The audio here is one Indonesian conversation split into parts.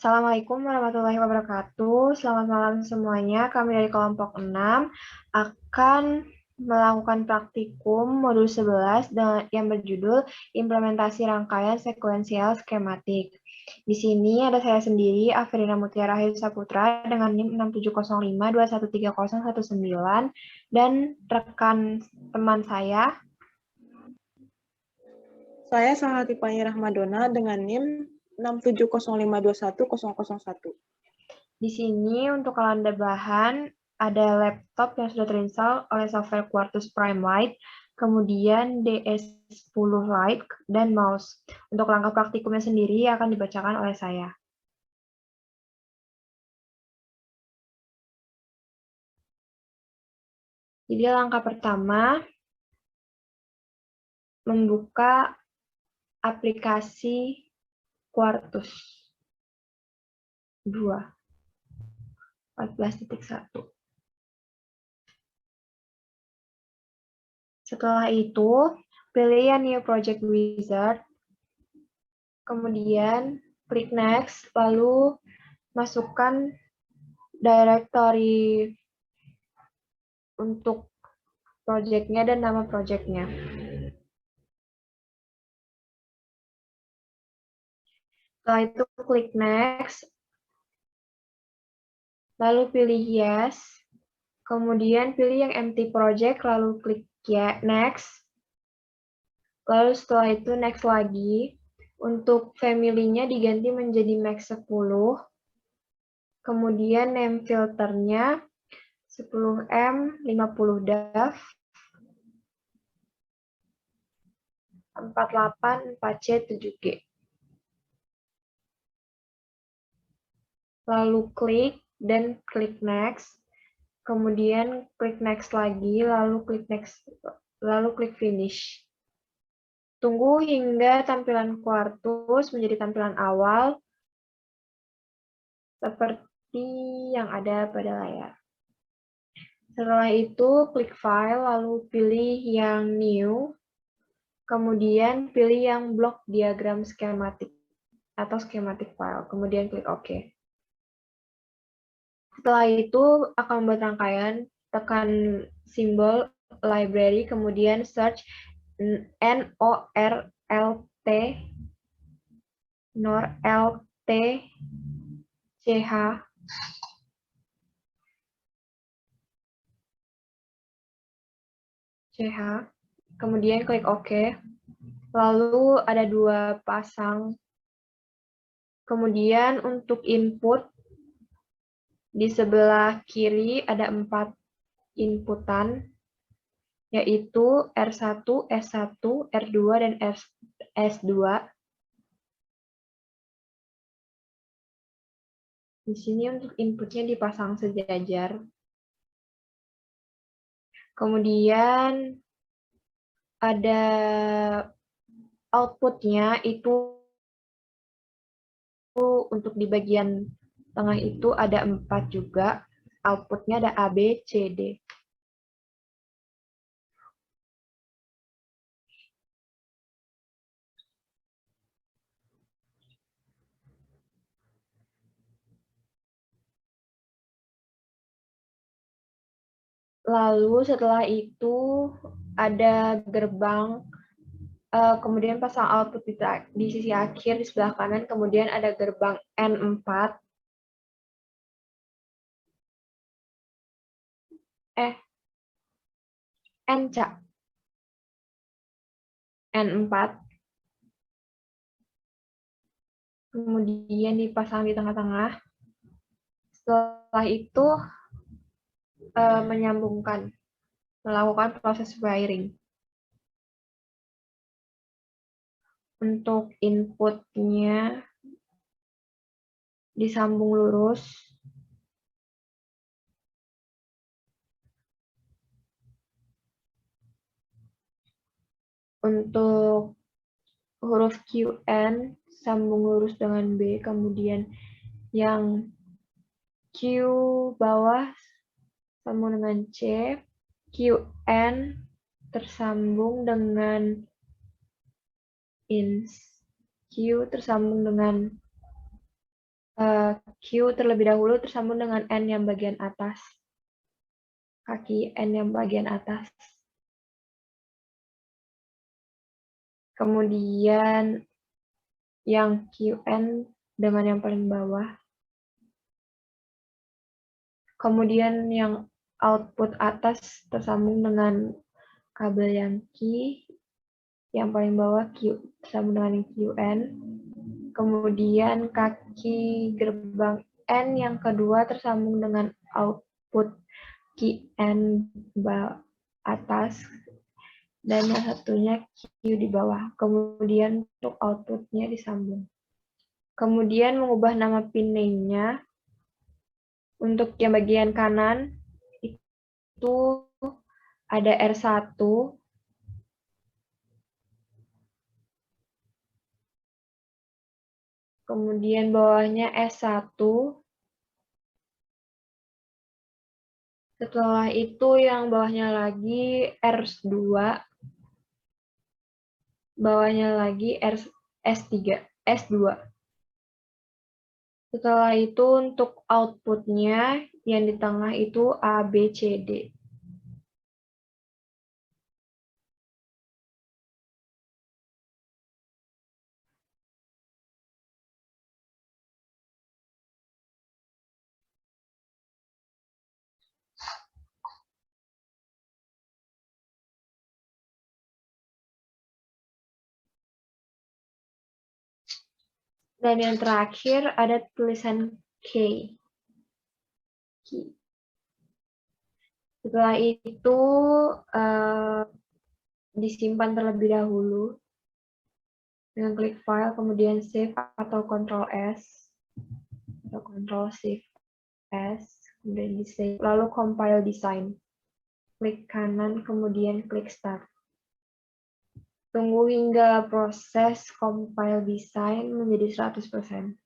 Assalamualaikum warahmatullahi wabarakatuh. Selamat malam semuanya. Kami dari kelompok 6 akan melakukan praktikum modul 11 yang berjudul Implementasi Rangkaian Sekuensial Skematik. Di sini ada saya sendiri, Afrina Mutiara Hadi Saputra dengan NIM 6705213019 dan rekan teman saya. Saya Salhatifani Rahmadona dengan NIM 6705210001. Di sini untuk kalender bahan ada laptop yang sudah terinstall oleh software Quartus Prime Lite, kemudian DS10 Lite, dan mouse. Untuk langkah praktikumnya sendiri akan dibacakan oleh saya. Jadi langkah pertama, membuka aplikasi Quartus 2.14.1. Setelah itu, pilih yang New Project Wizard, kemudian klik Next, lalu masukkan directory untuk project-nya dan nama project-nya. Setelah itu klik Next, lalu pilih Yes, kemudian pilih yang empty project, lalu klik Next, lalu setelah itu Next lagi. Untuk family-nya diganti menjadi Mac 10, kemudian name filternya 10M 50 DAV 484C 7G. Lalu klik dan klik Next, kemudian klik Next lagi, lalu klik Next, lalu klik Finish. Tunggu hingga tampilan Quartus menjadi tampilan awal seperti yang ada pada layar. Setelah itu, klik File, lalu pilih yang New, kemudian pilih yang blok diagram skematik atau schematic file, kemudian klik OK. Setelah itu akan membuat rangkaian, tekan simbol library, kemudian search NORLT CH, kemudian klik OK. Lalu ada 2 pasang. Kemudian untuk input, di sebelah kiri ada 4 inputan, yaitu R1, S1, R2, dan S2. Di sini untuk inputnya dipasang sejajar. Kemudian ada outputnya itu untuk di bagian tengah itu ada 4 juga. Outputnya ada A, B, C, D. Lalu setelah itu ada gerbang, kemudian pasang output di sisi akhir di sebelah kanan, kemudian ada gerbang N4. N4. Kemudian dipasang di tengah-tengah. Setelah itu menyambungkan, melakukan proses wiring. Untuk inputnya disambung lurus. Untuk huruf QN sambung lurus dengan B, kemudian yang Q bawah sambung dengan C, QN tersambung dengan INS, Q tersambung dengan Q terlebih dahulu tersambung dengan N yang bagian atas. Kaki N yang bagian atas. Kemudian yang QN dengan yang paling bawah. Kemudian yang output atas tersambung dengan kabel yang Q, yang paling bawah Q tersambung dengan yang QN. Kemudian kaki gerbang N yang kedua tersambung dengan output QN atas. Dan yang satunya Q di bawah. Kemudian untuk outputnya disambung. Kemudian mengubah nama pin name-nya. Untuk yang bagian kanan itu ada R1. Kemudian bawahnya S1. Setelah itu yang bawahnya lagi R2. Bawahnya lagi S3, S2. Setelah itu untuk outputnya yang di tengah itu A, B, C, D. Dan yang terakhir ada tulisan K. Setelah itu disimpan terlebih dahulu dengan klik file, kemudian save atau Ctrl S atau Ctrl Shift S, kemudian di save, lalu compile design. Klik kanan, kemudian klik start. Tunggu hingga proses compile design menjadi 100%.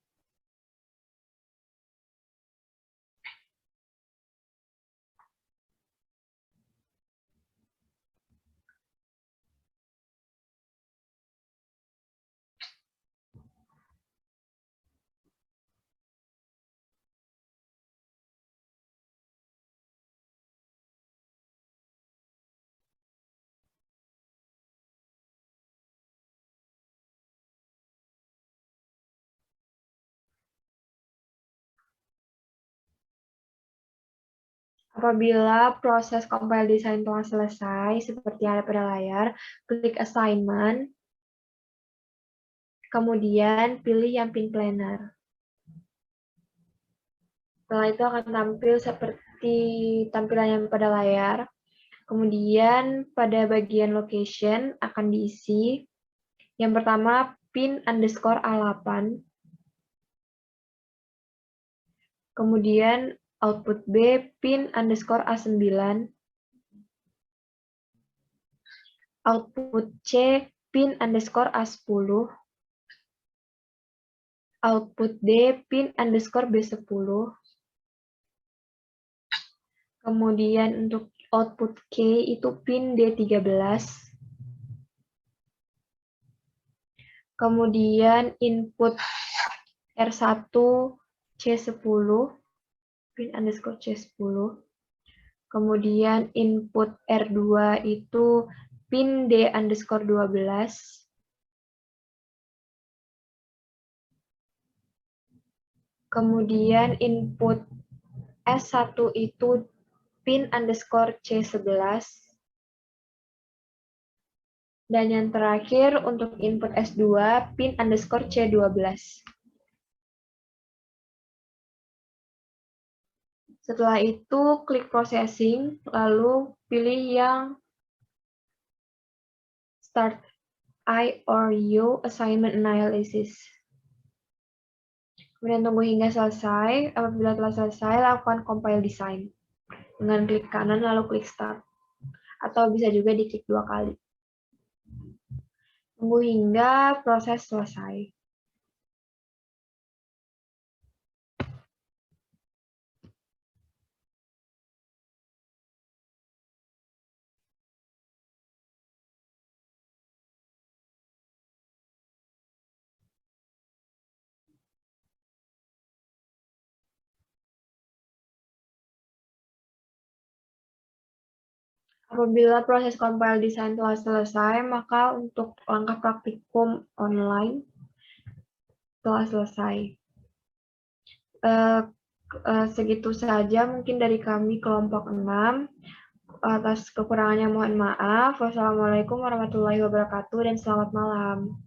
Apabila proses compile design telah selesai, seperti yang ada pada layar, klik assignment, kemudian pilih yang pin planner. Setelah itu akan tampil seperti tampilan yang pada layar. Kemudian pada bagian location akan diisi yang pertama pin underscore A8. Kemudian output B pin underscore A9. Output C pin underscore A10. Output D pin underscore B10. Kemudian untuk output K itu pin D13. Kemudian input R1 C10, pin underscore C10. Kemudian input R2 itu pin D underscore 12. Kemudian input S1 itu pin underscore C11. Dan yang terakhir untuk input S2 pin underscore C12. Setelah itu klik processing, lalu pilih yang start I or U assignment analysis. Kemudian tunggu hingga selesai. Apabila telah selesai, lakukan compile design. Dengan klik kanan lalu klik start. Atau bisa juga diklik 2 kali. Tunggu hingga proses selesai. Apabila proses compile desain telah selesai, maka untuk langkah praktikum online telah selesai. Segitu saja mungkin dari kami kelompok 6. Atas kekurangannya mohon maaf. Wassalamualaikum warahmatullahi wabarakatuh dan selamat malam.